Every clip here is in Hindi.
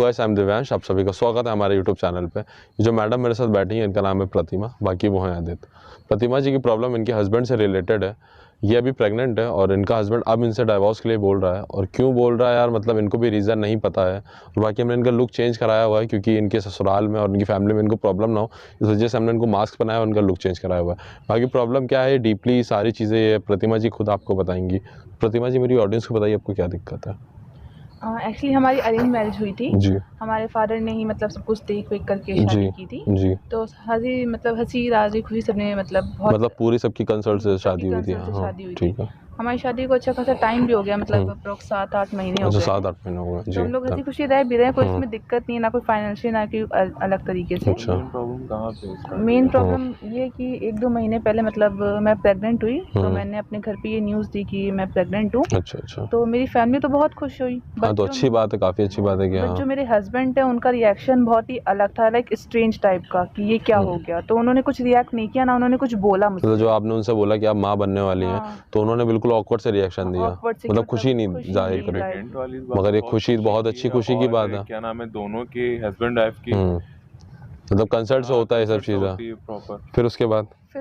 गाइस, आई एम दिव्यांश, आप सभी का स्वागत है हमारे यूट्यूब चैनल पे। जो मैडम मेरे साथ बैठी हैं इनका नाम है प्रतिमा, बाकी वो हैं आदित्य। प्रतिमा जी की प्रॉब्लम इनके हस्बैंड से रिलेटेड है। ये अभी प्रेग्नेंट है और इनका हस्बैंड अब इनसे डाइवोर्स के लिए बोल रहा है। और क्यों बोल रहा है यार, मतलब इनको भी रीज़न नहीं पता है। और बाकी हमने इनका लुक चेंज कराया हुआ है क्योंकि इनके ससुराल में और इनकी फैमिली में इनको प्रॉब्लम ना हो, इस वजह से हमने इनको मास्क बनाया और उनका लुक चेंज कराया हुआ है। बाकी प्रॉब्लम क्या है, डीपली सारी चीज़ें ये प्रतिमा जी खुद आपको बताएंगी। प्रतिमा जी, मेरी ऑडियंस को बताइए आपको क्या दिक्कत है। एक्चुअली हमारी अरेंज मैरिज हुई थी जी हमारे फादर ने ही मतलब सब कुछ देख वेख करके जी शादी की थी। जी, तो हंसी राजी खुशी सबने मतलब बहुत मतलब पूरी सबकी कंसल्ट से शादी हुई थी। कंसर्ट से हाँ, शादी हुई थी। ठीक है। हमारी शादी को अच्छा खासा टाइम भी हो गया, मतलब अप्रोक्स 7-8 महीने हो अच्छा, गए हैं। 7-8 महीने हो गए तो जी। हम लोग हंसी खुशी रह भी रहे हैं, कोई इसमें दिक्कत नहीं है, ना कोई फाइनेंशियल ना कोई अलग तरीके से। अच्छा। मेन प्रॉब्लम कहाँ पे है? मेन प्रॉब्लम ये कि 1-2 महीने पहले मतलब मैं प्रेग्नेंट हुई, तो मैंने अपने घर पे ये न्यूज़ दी कि मैं प्रेग्नेंट हूँ। अच्छा अच्छा। तो मेरी फैमिली तो बहुत खुश हुई, हाँ, तो बट अच्छी बात है, काफ़ी अच्छी बात है कि बट हाँ। जो मेरे हस्बैंड है उनका रिएक्शन बहुत ही अलग था, लाइक स्ट्रेंज टाइप का कि ये क्या हो गया। तो उन्होंने कुछ रिएक्ट नहीं किया, ना उन्होंने कुछ बोला मतलब मुझसे। जो आपने उनसे बोला कि आप माँ बनने वाली हैं, हाँ, तो उन्होंने बिल्कुल ऑकवर्ड से रिएक्शन दिया, ऑकवर्ड से कि मतलब खुशी नहीं जाहिर करी। प्रेग्नेंट वाली बात मगर ये बहुत खुशी, बहुत अच्छी खुशी की बात और है। क्या नाम है, दोनों के हस्बैंड वाइफ की मतलब कंसर्ट से होता है ये सब कंसर्ट से होती चीज़ें। है प्रॉपर। फिर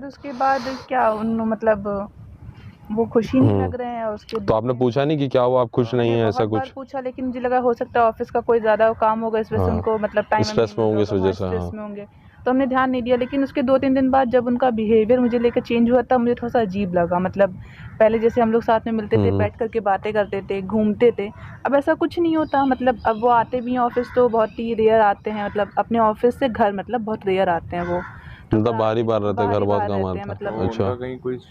उसके बाद क्या मतलब वो खुशी नहीं लग रहे हैं। और उसके तो आपने पूछा नहीं कि क्या हुआ, आप खुश नहीं मैंने हैं, ऐसा बहुत बार कुछ? पूछा, लेकिन मुझे लगा हो सकता है ऑफिस का कोई ज़्यादा काम होगा, इस वजह से हाँ, उनको मतलब टाइम नहीं स्ट्रेस में मिल रहा होंगे इस होगा। वजह हाँ, से। स्ट्रेस हाँ, में होंगे। तो हमने ध्यान नहीं दिया, लेकिन उसके 2-3 दिन बाद जब उनका बिहेवियर मुझे लेकर चेंज हुआ, तब मुझे थोड़ा सा अजीब लगा। मतलब पहले जैसे हम लोग साथ में मिलते थे, बैठ करके बातें करते थे, घूमते थे, अब ऐसा कुछ नहीं होता। मतलब अब वो आते भी हैं ऑफिस तो बहुत ही रेयर आते हैं, मतलब अपने ऑफिस से घर मतलब बहुत रेयर आते हैं वो। मतलब बाहर ही बाहर रहते हैं, घर बहुत बाहर कम रहते हैं आता है। मतलब। तो अच्छा। उनका कहीं कुछ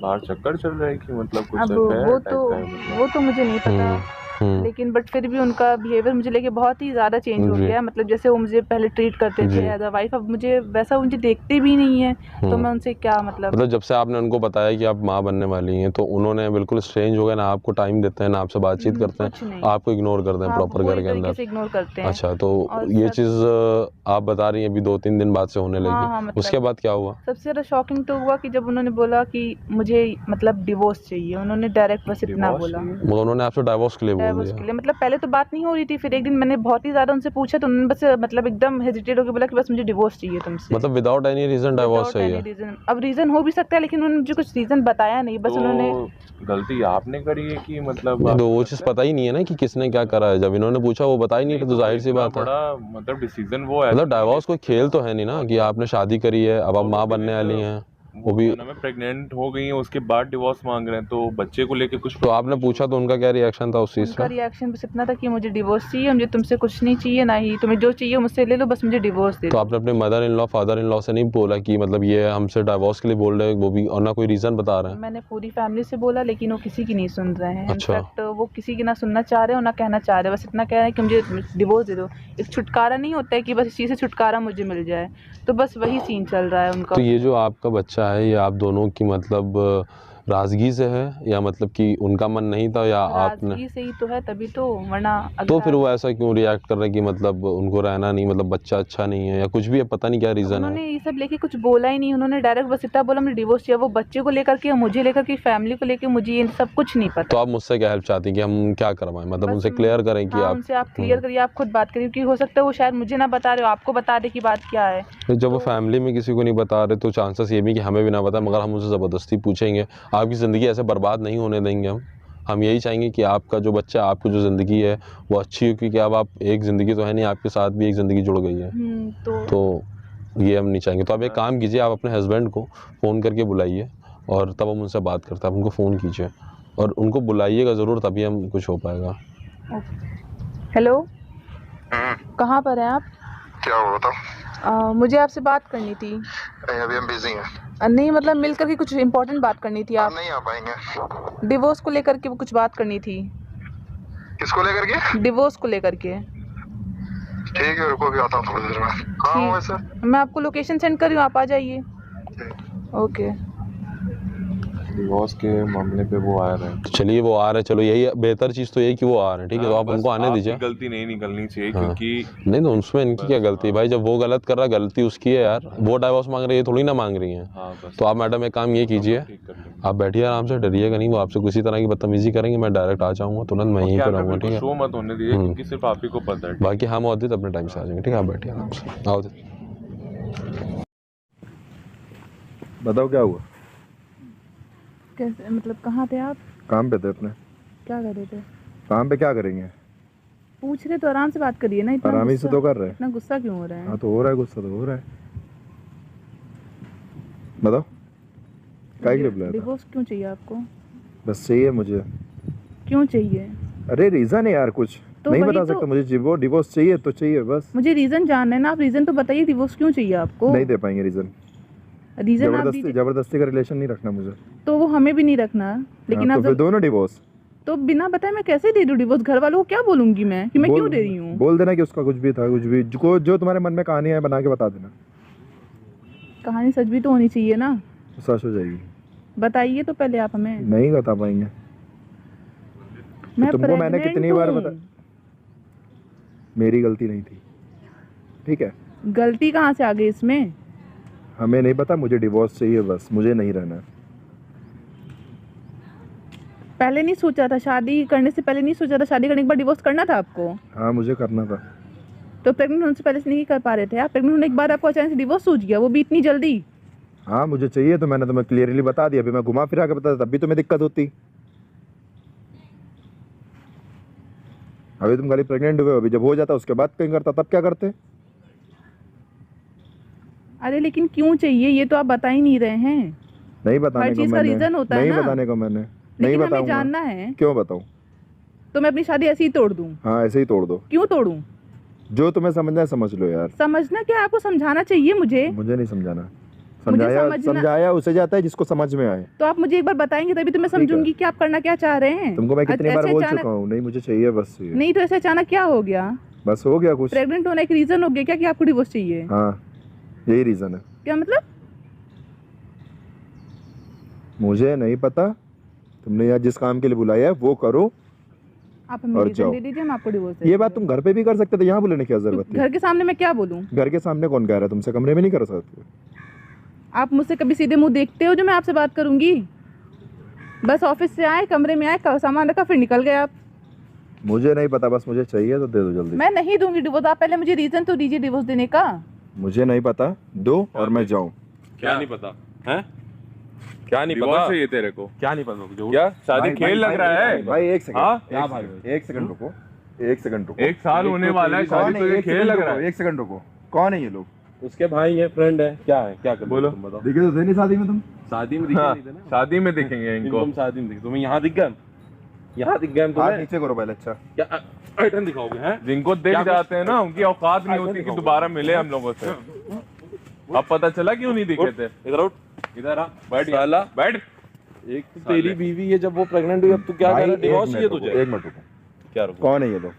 बाहर चक्कर चल रहा है कि मतलब कुछ अब अफेयर टाइप का है मतलब? वो तो मुझे नहीं पता, लेकिन बट फिर भी उनका बिहेवियर मुझे लेके बहुत ही ज़्यादा चेंज हो जी गया। मतलब जैसे वो मुझे पहले ट्रीट करते जी। थे एज अ वाइफ, अब मुझे वैसा मुझे देखते भी नहीं है। तो मैं उनसे क्या मतलब मतलब जब से आपने उनको बताया कि आप माँ बनने वाली हैं, तो उन्होंने बिल्कुल स्ट्रेंज हो गए, ना आपको टाइम देते हैं, ना आपसे बातचीत करते हैं, कुछ नहीं। आपको इग्नोर करते हैं हाँ, प्रॉपर घर पूरी के तरीके अंदर। से इग्नोर करते हैं। अच्छा, तो और ये सब चीज़ आप बता रही हैं अभी 2-3 दिन बाद से होने लगी। हाँ, उसके मतलब बाद क्या हुआ? सबसे ज़्यादा शॉकिंग तो हुआ कि जब उन्होंने बोला कि मुझे मतलब डिवोर्स चाहिए, उन्होंने डायरेक्ट बस इतना डिवोर्स बोला। चाहिए? मतलब उन्होंने आपसे डाइवोर्स के लिए बोल डाइवोर्स दिया? के लिए मतलब पहले तो बात नहीं हो रही थी, फिर एक दिन मैंने बहुत ही ज़्यादा उनसे पूछा, तो उन्होंने बस मतलब एकदम हेजिटेट होके बोला कि बस मुझे डिवोर्स चाहिए तुमसे। मतलब without any reason divorce without any चाहिए? रीज़न। अब रीज़न हो भी सकता है, लेकिन उन्होंने मुझे कुछ रीज़न बताया नहीं, बस उन्होंने तो गलती आपने करी है कि मतलब नहीं, तो आपको वो चीज़ लगता है पता ही नहीं है ना कि किसने क्या करा है। जब इन्होंने पूछा वो बता ही नहीं नहीं, रहे, तो तो जाहिर सी इतना बात है। बड़ा मतलब डिसीजन वो ऐसे मतलब नहीं ले डाइवोर्स कोई सकते खेल ना। तो है नहीं ना कि आपने शादी करी है, अब आप माँ बनने वाली हैं, वो भी। क्या नाम है, प्रेग्नेंट हो गई है, उसके बाद डिवोर्स मांग रहे हैं, तो बच्चे को लेके कुछ तो आपने पूछा तो उनका क्या रिएक्शन था उस चीज़ उनका का? रिएक्शन बस इतना था कि मुझे डिवोर्स चाहिए, मुझे तुमसे कुछ नहीं चाहिए, ना ही तुम्हें जो चाहिए मुझसे ले लो, बस मुझे डिवोर्स दे तो दो। आपने अपने mother in law, father in law से नहीं बोला कि मतलब ये हमसे डाइवोर्स के लिए बोल रहे हैं, वो भी, और ना कोई रीज़न बता रहे हैं? मैंने पूरी फैमिली से बोला, लेकिन वो किसी की नहीं सुन रहे हैं। अच्छा। इनफैक्ट वो किसी की ना सुनना चाह रहे हो ना कहना चाह रहे, बस इतना कह रहे हैं कि मुझे डिवोर्स दे दो। एक छुटकारा नहीं होता है कि बस इस चीज़ से छुटकारा मुझे मिल जाए, तो बस वही सीन चल रहा है उनका। तो ये जो आपका बच्चा है, ये आप दोनों की मतलब राज़गी से है, या मतलब कि उनका मन नहीं था, या आपने? नाराज़गी से ही तो है, तभी तो, वरना तो अगर फिर वो ऐसा क्यों रिएक्ट कर रहे हैं कि मतलब उनको रहना नहीं, मतलब बच्चा अच्छा नहीं है या कुछ भी है, पता नहीं क्या रीज़न है। उन्होंने ये सब लेके कुछ बोला ही नहीं, उन्होंने डायरेक्ट बस इतना बोला मुझे डिवोर्स चाहिए। वो बच्चे को लेकर के, मुझे लेकर के, फैमिली को लेके, मुझे ये सब कुछ नहीं तो पता। आप मुझसे क्या हेल्प चाहती हैं कि हम क्या करवाएं, मतलब बस उनसे क्लियर करें कि हाँ, आप? उनसे आप क्लियर करिए, आप खुद बात करिए, क्योंकि हो सकता है वो शायद मुझे ना बता रहे हो, आपको बता दे कि बात क्या है। तो जब वो तो फैमिली में किसी को नहीं बता रहे, तो चांसेस ये भी कि हमें भी ना पता, मगर हम उनसे ज़बरदस्ती पूछेंगे। आपकी ज़िंदगी ऐसे बर्बाद नहीं होने देंगे हम यही चाहेंगे कि आपका जो बच्चा, आपकी जो ज़िंदगी है वो अच्छी हो, क्योंकि अब आप, एक ज़िंदगी तो है नहीं, आपके साथ भी एक ज़िंदगी जुड़ गई है। तो ये हम नहीं चाहेंगे। तो आप एक काम कीजिए, आप अपने हस्बैंड को फ़ोन करके बुलाइए और तब हम उनसे बात करते हैं। आप उनको फ़ोन कीजिए और उनको बुलाइएगा ज़रूर, तभी हम कुछ हो पाएगा। हेलो, कहाँ पर हैं आप? क्या हुआ बताओ? मुझे आपसे बात करनी थी। अभी हम बिजी हैं। नहीं मतलब मिल करके कुछ इम्पोर्टेंट बात करनी थी। हम आप नहीं आ पाएंगे। डिवोर्स को लेकर के कुछ बात करनी थी। किसको लेकर के? डिवोर्स को लेकर के। ठीक है, रुको, भी आता हूँ थोड़ी देर में। कहाँ हो वैसे? मैं आपको लोकेशन सेंड कर रही हूँ, आप आ जाइए। ओके। डिवोर्स के मामले पे वो आ रहे हैं। तो चलिए, वो आ रहे हैं, चलो यही बेहतर चीज़ तो यही कि वो आ रहे हैं, ठीक है। तो आप बस उनको आने आपकी दीजिए। गलती नहीं निकलनी चाहिए, हाँ। क्योंकि नहीं तो उसमें इनकी क्या गलती है भाई, जब वो गलत कर रहा है, गलती उसकी है यार। वो डाइवोर्स मांग रही है, थोड़ी ना मांग रही हैं। हाँ, बस तो आप मैडम एक काम ये कीजिए, ठीक कर लेंगे। आप बैठिए आराम से, डरिएगा नहीं, वो आपसे किसी तरह की बदतमीजी करेंगे, मैं डायरेक्ट आ जाऊँगा तुरंत, मैं यहीं क्या पे कर रहूँगा, ठीक है। शो मत होने दीजिए क्योंकि सिर्फ आप ही को पता है। बाकी हम और अपने टाइम से आ जाएंगे, ठीक है। आप बैठिए आराम से, आओ। बताओ क्या हुआ? कैसे मतलब कहाँ थे आप? काम पे थे अपने। क्या कर रहे थे? काम पे क्या करेंगे? पूछ रहे तो आराम से बात करिए ना, इतना आराम ही से तो कर रहे हैं। इतना गुस्सा क्यों हो रहा है? हाँ तो हो रहा है, गुस्सा तो हो रहा है। बताओ क्या के लिए बुलाया था? डिवोर्स क्यों चाहिए आपको? बस चाहिए मुझे। क्यों चाहिए? अरे रीजन है यार, कुछ तो नहीं वही बता तो- सकता मुझे। डिवोर्स चाहिए तो चाहिए बस। मुझे रीजन जानना है ना, आप रीजन तो बताइए, डिवोर्स क्यों चाहिए आपको? नहीं दे पाएंगे रीजन। रीजन आप दीजिए। जबरदस्ती का रिलेशन नहीं रखना मुझे। तो वो हमें भी नहीं रखना, लेकिन हाँ, आप तो फिर दोनों डिवोर्स। तो बिना बताए मैं कैसे दे दूं डिवोर्स? घर वालों को क्या बोलूंगी मैं कि मैं क्यों दे रही हूँ? बोल देना कि उसका कुछ भी था, कुछ भी जो तुम्हारे मन में कहानी है बना के बता देना। कहानी सच भी तो होनी चाहिए ना, सच हो जाएगी। बताइए तो पहले आप हमें। नहीं बता पाएंगे। मैं तुमको मैंने pregnant कितनी बार हूँ। बता, मेरी गलती नहीं थी, ठीक है। गलती कहाँ से आ गई इसमें? हमें नहीं पता, मुझे डिवोर्स चाहिए बस, मुझे नहीं रहना। पहले नहीं सोचा था? शादी करने से पहले नहीं सोचा था शादी करने के बाद डिवोर्स करना था आपको? हाँ मुझे करना था। तो प्रेग्नेंट होने से पहले से नहीं कर पा रहे थे आप? प्रेग्नेंट होने के बाद आपको अचानक से डिवोर्स सूझ गया, वो भी इतनी जल्दी? हाँ मुझे चाहिए तो मैंने तुम्हें क्लियरली बता दिया। अभी मैं घुमा फिरा के बताता तब भी तुम्हें दिक्कत होती। अभी तुम खाली प्रेग्नेंट हुए हो, अभी जब हो जाता उसके बाद कहीं करता तब क्या करते? अरे लेकिन क्यों चाहिए ये तो आप बता ही नहीं रहे हैं। नहीं बताने हर को चीज का मैंने, रीजन होता है नहीं ना। बताने को मैंने, नहीं लेकिन हमें बताऊंगा। जानना है। क्यों बताऊं? तो मैं अपनी शादी ऐसे ही तोड़ दूं? हाँ ऐसे ही तोड़ दो। क्यों तोड़ूं? जो तुम्हें समझना है समझ लो यार। समझना क्या, आपको समझाना चाहिए मुझे। मुझे नहीं समझाना। मुझे समझाया समझना- समझाया उसे जाता है जिसको समझ में आए। तो आप मुझे एक बार बताएंगे तभी तो मैं समझूंगी कि आप करना क्या चाह रहे हैं। तुमको मैं कितनी बार ऐसे बोल अचानक- चुका हूँ, नहीं मुझे चाहिए बस ये। नहीं तो ऐसे अचानक क्या हो गया? बस हो गया कुछ। प्रेग्नेंट होने का रीजन हो गया क्या कि आपको डिवोर्स चाहिए? हाँ यही रीजन है। क्या मतलब? मुझे नहीं पता, तुमने यहाँ जिस काम के लिए बुलाया है वो करो। आप हमें और रीजन जाओ। दे दीजिए, हम आपको डिवोर्स दे ये बात तुम घर पे भी कर सकते थे, यहाँ बोलने की क्या जरूरत थी? घर के सामने मैं क्या बोलूं? घर के सामने कौन कह रहा है तुमसे? कमरे में नहीं कर सकते? आप मुझसे कभी सीधे मुंह देखते हो जो मैं आपसे बात करूंगी? बस ऑफिस से आए, कमरे में आए, सामान रखा, फिर निकल गए आप। मुझे नहीं पता, बस मुझे चाहिए तो दे दो जल्दी। मैं नहीं दूंगी डिवोर्स, आप पहले मुझे रीजन तो दीजिए डिवोर्स देने का। मुझे नहीं पता, दो और मैं जाऊं। क्या नहीं पता है? क्या नहीं डिवोर्स पता? चाहिए तेरे को? क्या नहीं पता तुझे? क्या शादी खेल लग रहा है? भाई एक सेकंड, हाँ? क्या भाई? एक सेकंड रुको, एक सेकंड रुको। एक साल होने वाला है, शादी तो ये खेल लग रहा है। एक सेकंड रुको। कौन है ये लोग? उसके भाई है, फ्रेंड है, क्या है, क्या कर बोलो। तुम बताओ। दिखे तो थे नहीं शादी में तुम? शादी में दिखे हाँ, नहीं थे ना? शादी में दिखेंगे इनको। तुम शादी में दिखे, तुम्हें यहाँ दिख गया? यहाँ दिख गया हाथ तुम्हें? नीचे करो पहले। अच्छा क्या आइटम दिखाओगे हैं? जिनको देख क्या जाते हैं ना उनकी औकात नहीं होती कि दोबारा मिले हम लोगों से। अब पता चला क्यों नहीं दिखे थे। इधर उठ, इधर आ, बैठ साला। यहाँ, बैठ। एक तो तेरी बीवी है, जब वो प्रेग्नेंट हुई अब तू क्या कर रहा है? डिवोर्स चाहिए तुझे? एक मिनट रुको। क्या रुको? कौन है ये लोग?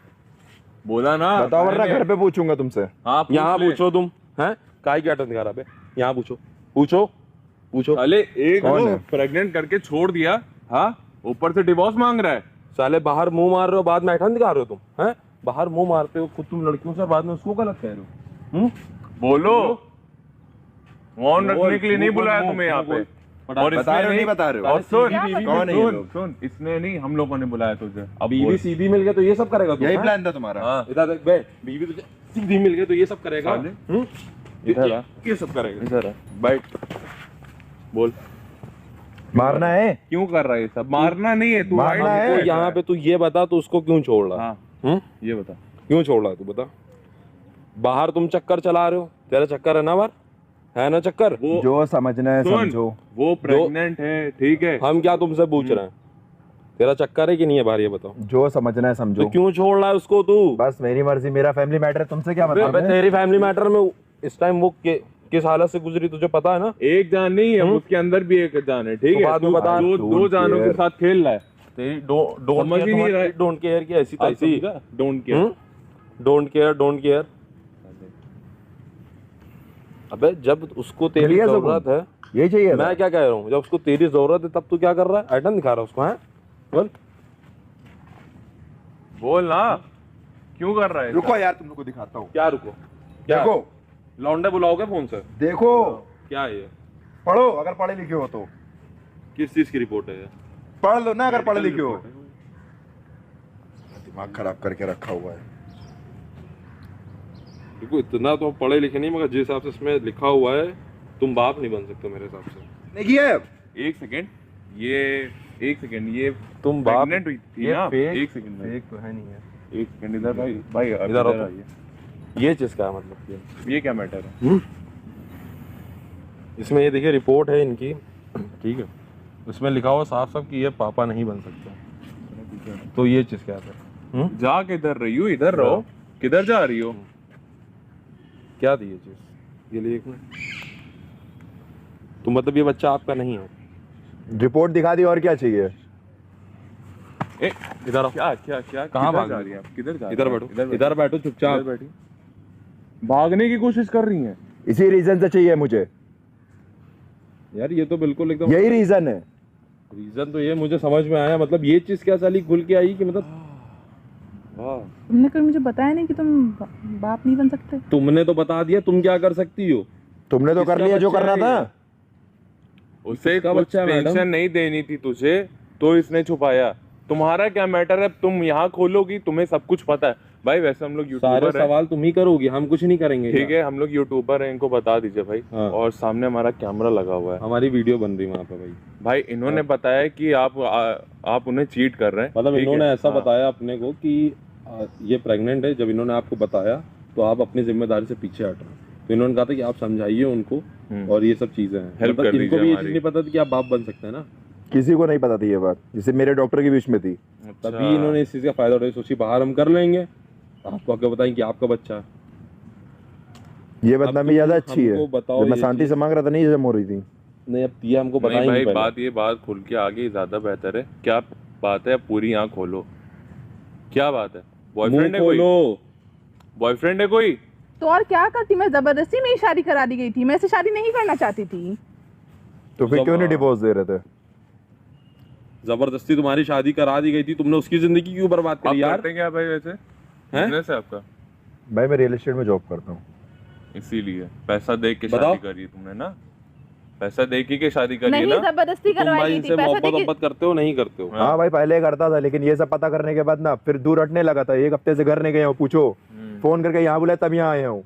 बोला ना, बताओ वरना घर पे पूछूंगा तुमसे। हाँ पूछ यहाँ ले। पूछो तुम, हैं? काय की आइटम दिखा रहा है? यहाँ पूछो, पूछो, पूछो। साले एक कौन है? प्रेग्नेंट करके छोड़ दिया, हाँ, ऊपर से डिवोर्स मांग रहा है। साले बाहर मुंह मार रहे हो, बाद में आइटम दिखा रहे हो तुम, हैं? बाहर मुंह मारते हो खुद तुम लड़कियों से, बाद में उसको गलत कह रहे हो। बोलो, मौन बोल, रखने के लिए नहीं बोल, बुलाया बोल, तुम्हें यहाँ पे। बोल। और बता रहे हो नहीं बता रहे हो? और सुन, कौन है ये सुन, लोग? सुन, इसने नहीं, हम लोगों ने बुलाया तुझे। अब बीवी बोल। सीधी मिल गई तो ये सब करेगा तू, यही हैं? प्लान था तुम्हारा? हाँ, इधर देख बे, बीवी तुझे सीधी मिल गई तो ये सब करेगा? साले। इधर आ, ये सब करेगा? इधर आ, बैठ, बोल। मारना है? क्यों कर रहा है ये सब? मारना नहीं है, तू मारना आइड है। तो यहाँ पे तू ये बता, तू उसको क्यों छोड़ रहा? हाँ, ये बता। क्यों छोड़ रहा है तू, बता। बाहर तुम चक्कर चला रहे हो, तेरा चक्कर है ना बाहर, है ना चक्कर? वो जो समझना है सुन, समझो। वो प्रेग्नेंट है, ठीक है। हम क्या तुमसे पूछ रहे हैं? तेरा चक्कर है कि नहीं है बाहर, ये बताओ। जो समझना है समझो। तो क्यों छोड़ रहा है उसको तू? बस मेरी मर्जी, मेरा फैमिली मैटर है, तुमसे क्या अबे मतलब है? तेरी फैमिली मैटर में इस टाइम वो किस हालत से गुजरी तुझे पता है ना? एक जान नहीं है, उसके अंदर भी एक जान है, ठीक तो है। बाद में तू बता। दो जानों के साथ खेल रहा है। तेरी समझ ही नहीं रहा है। डोंट केयर की ऐसी तैसी। Don't care. Don't care, don't care. अबे जब उसको तेरी चलिए सब जरूरत है, यही चाहिए था। मैं क्या कह रहा हूँ, जब उसको तेरी जरूरत है तब तू क्या कर रहा है? आइटम दिखा रहा है उसको, हैं? बोल बोल ना, क्यों कर रहा है? रुको यार, तुम लोग को दिखाता हूँ। क्या रुको? क्या देखो, लौंडे बुलाओगे फोन से? देखो, क्या है ये? पढ़ो अगर पढ़े लिखे हो तो। किस चीज की रिपोर्ट है? पढ़ लो ना अगर पढ़ लिखे हो। दिमाग खराब करके रखा हुआ है। देखो इतना तो पढ़े लिखे नहीं, मगर जिस हिसाब से इसमें लिखा हुआ है तुम बाप नहीं बन सकते मेरे हिसाब से। नहीं किया है। एक सेकंड, ये तुम बाप प्रेग्नेंट हुई थी ये ना? fake- एक सेकंड में, एक तो है नहीं है। एक सेकंड इधर भाई, भाई इधर आओ तो। आइए। ये चीज का है मतलब ये क्या मैटर है? इसमें ये देखिए रिपोर्ट है इनकी, ठीक है, उसमें लिखा हुआ साफ साफ कि ये पापा नहीं बन सकता। तो ये चीज क्या है? जा किधर रही हो? इधर रहो। किधर जा रही हो? क्या थी ये चीज? ये लिए एक मिनट, तो मतलब ये बच्चा आपका नहीं है? रिपोर्ट दिखा दी और क्या चाहिए? ए, इधर आओ। क्या क्या क्या कहाँ किधर भाग जा रही रही है आप? किधर जा रही इधर है? बैठो, इधर बैठो चुपचाप। इधर बैठी। भागने की कोशिश कर रही हैं। इसी रीजन से चाहिए मुझे, यार ये तो बिल्कुल एकदम यही रीजन है। रीजन तो ये मुझे समझ में आया, मतलब ये चीज क्या साली खुल के आई कि मतलब वाह, तुमने कभी मुझे बताया नहीं कि तुम बाप नहीं बन सकते। तुमने तो बता दिया, तुम क्या कर सकती हो? तुमने तो कर किसका लिया जो बच्चा करना है था। ये? उसे किसका कुछ बच्चा है, मैडम? टेंशन नहीं देनी थी तुझे, तो इसने छुपाया। तुम्हारा क्या मैटर है? तुम यहाँ खोलोगी, तुम्हें सब कुछ पता है। भाई वैसे हम लोग सारे यूट्यूबर हैं, सवाल तुम ही करोगी, हम कुछ नहीं करेंगे। ठीक है? हम लोग यूट्यूबर हैं, इनको बता दीजिए भाई। हाँ। और सामने हमारा कैमरा लगा हुआ है। हमारी वीडियो बन रही वहाँ पे भाई। भाई इन्होंने बताया कि आप उन्हें चीट कर रहे हैं। मतलब ठीक है? इन्होंने ऐसा हाँ। बताया अपने को कि ये प्रेग्नेंट है। जब इन्होंने आपको बताया तो आप अपनी जिम्मेदारी से पीछे हट रहे। तो इन्होंने कहा था कि आप समझाइए उनको और ये सब चीजें हैं। हेल्प मतलब कर इनको दीजिए भी ये हमारी। चीज नहीं पता था कि आप बाप बन सकते हैं ना। किसी को नहीं पता थी ये बात, जिसे मेरे डॉक्टर के बीच में थी। अच्छा। तभी इन्होंने इस चीज का फायदा उठाया, सोची बाहर हम कर लेंगे, आपको आगे बताएं कि आपका बच्चा है। ये बदनामी ज्यादा अच्छी है। हमको बताओ जब मैं ये शांति चीज। से मांग रहा था, नहीं जम हो रही थी। नहीं अब ये हमको नहीं बताएंगे भाई, पहले। बात खुल के आगे ज्यादा बेहतर है। क्या बात है? पूरी आंख खोलो। क्या बात है? बॉयफ्रेंड है कोई? खोलो। बॉयफ्रेंड है कोई? तो और क्या करती? मैं जबरदस्ती मेरी शादी करा दी गई थी। मैं ऐसे शादी नहीं करना चाहती थी। तो फिर क्यों नहीं डिवोर्स दे रहे थे? जबरदस्ती तुम्हारी शादी करा दी गई थी, तुमने उसकी जिंदगी क्यों बर्बाद आप करी यार? करते क्या भाई वैसे? बिजनेस है आपका? भाई मैं रियल एस्टेट में जॉब करता हूँ। इसीलिए पैसा दे के बताओ। शादी करी तुमने ना? पैसा दे के शादी करी नहीं, ना? जबरदस्ती तुम करवाई भाई गई इनसे थी। पैसा मोहब्बत देके मोहब्बत करते हो नहीं करते हो? हाँ भाई पहले करता था, लेकिन ये सब पता करने के बाद ना फिर दूर हटने लगा था। एक हफ्ते से घर नहीं गया हूँ, पूछो। फोन करके यहाँ बुलाया तब यहाँ आया हूँ,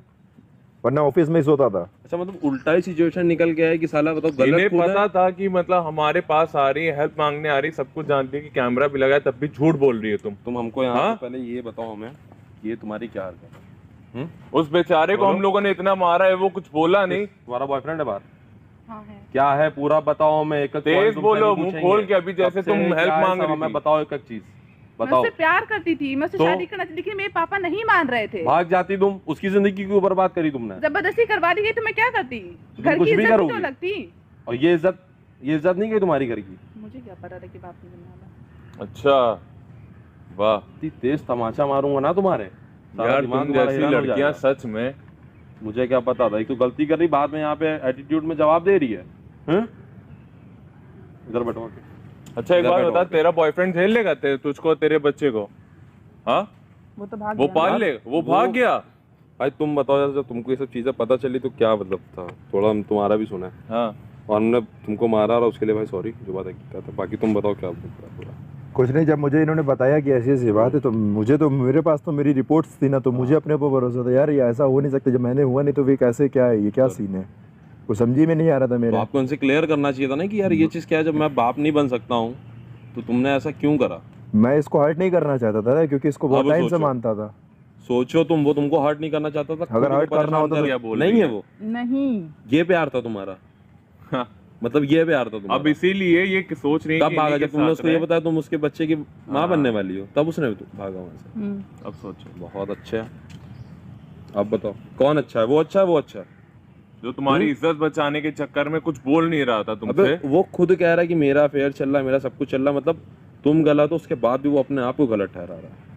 वरना ऑफिस में ही सोता था। अच्छा मतलब उल्टा ही सिचुएशन निकल के आया कि साला बताओ इन्हें गलत पता था कि मतलब हमारे पास आ रही है, हेल्प मांगने आ रही, सब कुछ जानती है कि कैमरा भी लगा है, तब भी झूठ बोल रही है तुम। तुम हमको यहाँ हाँ? से पहले ये बताओ हमें, ये तुम्हारी क्या हरकत है? उस बेचारे को हम लोगों ने इतना मारा है, वो कुछ बोला नहीं। तुम्हारा बॉयफ्रेंड है बाहर? हाँ है। क्या है पूरा बताओ हमें, एक एक तेज point तुमसे बोलो, नहीं मुंह पूछेंगे। खोल के, अभी जैसे कब से तुम क्या हेल्प है मांग सब रही हमें थी। बताओ एक एक चीज मैं बताओ। उससे प्यार करती थी, मैं उससे तो? शादी करना चाहती, लेकिन मेरे पापा नहीं मान रहे थे। भाग जाती तुम, उसकी जिंदगी क्यों बर्बाद करी तुमने? जबरदस्ती करवा दी गई तो मैं क्या करती? घर कुछ की भी इज्जत करोगी। तो लगती। और ये इज्जत नहीं गई तुम्हारी घर की? मुझे क्या पता था कि बाप नहीं बनने वाला। अच्छा वाह इतनी तेज तमाचा मारूंगा ना तुम्हारे, सारा यार, दिमाग तुम तुम्हारा जैसी हैरान हो लड़कियां जाएगा। सच में। मुझे क्या पता था, एक तो गलती कर रही, बाद में यहाँ पे एटीट्यूड में जवाब दे रही है। हैं? इधर बैठो आके। अच्छा एक इधर बात बैठो बता, आके। तेरा बॉयफ्रेंड झेल लेगा तुझको, तेरे बच्चे को? हाँ, वो तो भाग वो गया। पाल ले, वो भाग गया। भाई तुम बताओ यार, जब तुमको ये सब चीजें पता चली तो क्या मतलब था? थोड़ा हम तुम्हारा भी सुना है। हाँ, और हमने तुमको मारा और उसके लिए भाई सॉरी, जो बात है क्या था। बाकी तुम बताओ क्या बोलता है पूरा। कुछ नहीं, जब मुझे इन्होंने बताया कि ऐसी ऐसी बात है, तो मुझे तो मेरे पास तो मेरी रिपोर्ट्स थी ना, तो मुझे अपने ऊपर भरोसा था यार, ये ऐसा हो नहीं सकता। जब मैंने हुआ नहीं तो वे कैसे, क्या है ये, क्या सीन है, वो समझी में नहीं आ रहा था तो मेरे। आपको उनसे क्लियर करना चाहिए था ना कि यार ये चीज क्या है, जब मैं बाप नहीं बन सकता हूँ तो तुमने ऐसा क्यों करा? मैं इसको हर्ट नहीं करना चाहता था ना, क्योंकि इसको बहुत अब टाइम से सोचो। मानता था। सोचो तुम, वो तुमको हर्ट नहीं करना चाहता था, अगर खुद को hurt करना परेशान होता तो कर- क्या बोल नहीं रही है है? वो, नहीं, ये प्यार था तुम्हारा। हाँ। मतलब ये प्यार था तुम्हारा। अब इसीलिए ये सोच रही है तब कि भागा इन्हीं जब के तुमने साथ उसको ये रहे। बताया तुम उसके बच्चे की माँ हाँ। बनने वाली हो, तब उसने भागा वहां से। अब सोचो, बहुत अच्छा है। अब बताओ कौन अच्छा है? वो अच्छा है, वो अच्छा है? जो तुम्हारी इज्जत बचाने के चक्कर में कुछ बोल नहीं रहा था तुमसे। अबे वो खुद कह रहा है कि मेरा अफेयर चल रहा है, मेरा सब कुछ चल रहा है, मतलब तुम गलत हो, उसके बाद भी वो अपने आप को गलत ठहरा रहा है।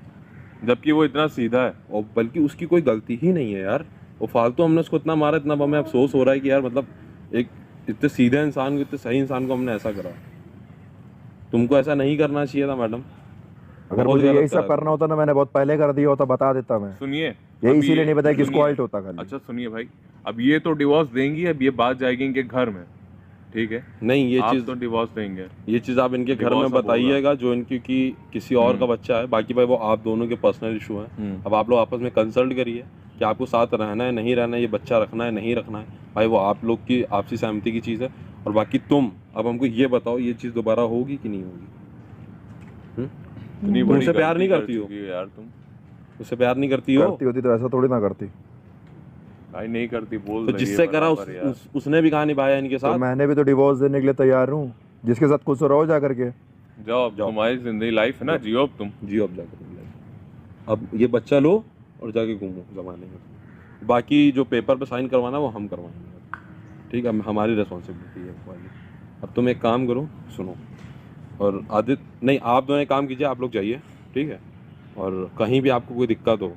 जबकि वो इतना सीधा है। और बल्कि उसकी कोई गलती ही नहीं है यार, वो फालतू हमने उसको इतना मारा, इतना हमें अफसोस हो रहा है कि यार मतलब एक इतने सीधे इंसान को, इतने सही इंसान को हमने ऐसा करा। तुमको ऐसा नहीं करना चाहिए था मैडम। अगर बहुत मुझे गलत यही सब करा करना होता ना, मैंने बहुत पहले कर दिया होता, बता देता मैं। सुनिए, यही अब इसीलिए ये- नहीं बताया कि इसको सुनिए। हर्ट होता खाली। अच्छा सुनिए भाई, अब ये तो डिवोर्स देंगी, अब ये बात जाएगी इनके घर में, ठीक है, नहीं ये आप चीज़ तो डिवोर्स देंगे। ये चीज़ आप इनके घर में Divorce अब बताइएगा जो इनकी की किसी और का बच्चा है, बाकी भाई वो आप दोनों के पर्सनल इशू हैं। अब आप लोग आपस में कंसल्ट करिए कि आपको साथ रहना है नहीं रहना है, ये बच्चा रखना है नहीं रखना है, भाई वो आप लोग की आपसी सहमति की चीज़ है। और बाकी तुम अब हमको ये बताओ ये चीज़ दोबारा होगी कि नहीं होगी? इतनी तुम बड़ी उससे प्यार गलती नहीं कर करती हो? चुकी हो यार तुम। उससे प्यार नहीं करती हो? करती होती तो ऐसा थोड़ी ना करती। भाई नहीं करती, बोल तो रही है जिससे करा बराबर यार। उसने भी कहा निभाया इनके तो साथ। मैंने भी तो डिवोर्स देने के लिए तैयार हूँ, जिसके साथ खुश रहो जा करके। जाओ, अब तुम्हारी जिंदगी लाइफ है ना, जियो अब तुम। जियो अब जाकर। अब ये बच्चा लो और जाके घूमो जमाने में। बाकी जो पेपर पे साइन करवाना वो हम करवाएंगे, ठीक है, हमारी रिस्पॉन्सिबिलिटी है वाली। अब तुम एक काम करो, सुनो, और आदित्य नहीं आप दोनों एक काम कीजिए, आप लोग जाइए, ठीक है, और कहीं भी आपको कोई दिक्कत हो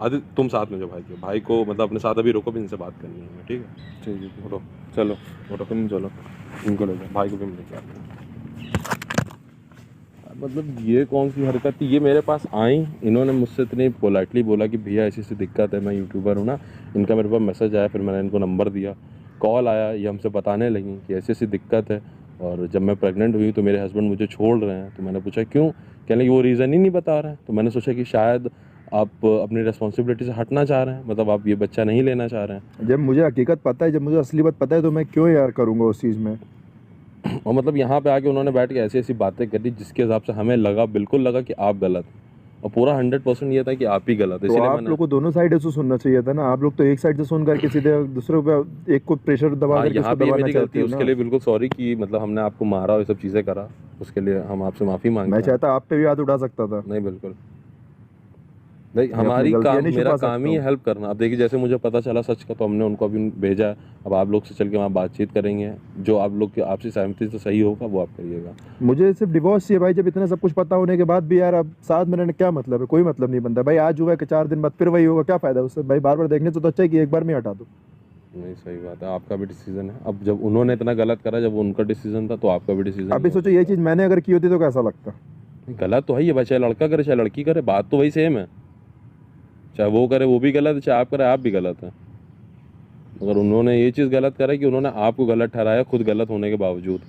आदित्य तुम साथ में जाओ, भाई को मतलब अपने साथ अभी रोको भी, इनसे बात करनी है हमें, ठीक है? ठीक है, उठो चलो उठो, तुम चलो। इनको ले जाओ, भाई को भी मिल जाओ। मतलब ये कौन सी हरकत थी? ये मेरे पास आई, इन्होंने मुझसे इतनी पोलाइटली बोला कि भैया ऐसी ऐसी दिक्कत है, मैं यूट्यूबर हूँ ना, इनका मेरे पास मैसेज आया, फिर मैंने इनको नंबर दिया, कॉल आया, ये हमसे बताने लगी कि ऐसी ऐसी दिक्कत है, और जब मैं प्रेग्नेंट हुई तो मेरे हस्बैंड मुझे छोड़ रहे हैं। तो मैंने पूछा क्यों? कहने लगी वो रीज़न ही नहीं बता रहे हैं। तो मैंने सोचा कि शायद आप अपनी रिस्पॉन्सिबिलिटी से हटना चाह रहे हैं, मतलब आप ये बच्चा नहीं लेना चाह रहे हैं। जब मुझे हकीकत पता है, जब मुझे असली बात पता है, तो मैं क्यों यार करूँगा उस चीज़ में। और मतलब यहाँ पे आके उन्होंने बैठ के ऐसी ऐसी बातें करी जिसके हिसाब से हमें लगा, बिल्कुल लगा कि आप गलत हैं, और पूरा 100% ये था कि आप ही गलत है। तो इसीलिए आप मैंने लोग को दोनों साइड से सुनना चाहिए था ना। आप लोग तो एक साइड से सुनकर किसी दूसरे पे एक को प्रेशर दबा हाँ, करके यहाँ उसको पे ये दबाना मेरी गलती चाहते है, हो उसके ना। लिए बिल्कुल सॉरी कि मतलब हमने आपको मारा और ये सब चीज़ें करा, उसके लिए हम आपसे माफ़ी मांगते मैं हैं। चाहता आप पे भी हाथ उठा सकता था। नहीं बिल्कुल नहीं, अपनी हमारी गलतियाँ काम नहीं मेरा छुपा काम सकता ही है हूँ। हेल्प करना। अब देखिए जैसे मुझे पता चला सच का, तो हमने उनको अभी भेजा है, अब आप लोग से चल के वहाँ बातचीत करेंगे, जो आप लोग की आपसी सहमति से सही होगा वो आप करिएगा। मुझे सिर्फ डिवोर्स चाहिए भाई। जब इतना सब कुछ पता होने के बाद भी यार अब साथ में रहने क्या मतलब है? कोई मतलब नहीं बनता भाई। आज हुआ है कि 4 दिन बाद फिर वही होगा, क्या फायदा उससे भाई? बार बार देखने से तो अच्छा है कि एक बार में हटा दो। नहीं सही बात है, आपका भी डिसीजन है। अब जब उन्होंने इतना गलत करा, जब उनका डिसीजन था, तो आपका भी डिसीजन अभी सोचो ये चीज़ मैंने अगर की होती तो कैसा लगता। गलत तो है ये, चाहे लड़का करे चाहे लड़की करे, बात तो वही सेम है। चाहे वो करे वो भी गलत है, चाहे आप करे आप भी गलत है। मगर उन्होंने ये चीज़ गलत करा कि उन्होंने आपको गलत ठहराया खुद गलत होने के बावजूद।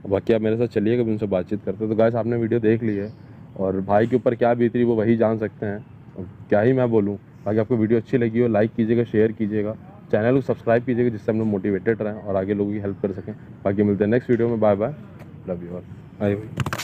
बाकी आप मेरे साथ चलिए, कभी उनसे बातचीत करते। तो गाइस आपने वीडियो देख ली है, और भाई के ऊपर क्या बीत रही वो वही जान सकते हैं, और क्या ही मैं बोलूँ। बाकी आपको वीडियो अच्छी लगी हो लाइक कीजिएगा, शेयर कीजिएगा, चैनल को सब्सक्राइब कीजिएगा, जिससे हम लोग मोटिवेटेड रहें और आगे लोगों की हेल्प कर सकें। बाकी मिलते हैं नेक्स्ट वीडियो में। Bye bye, love you all, bye.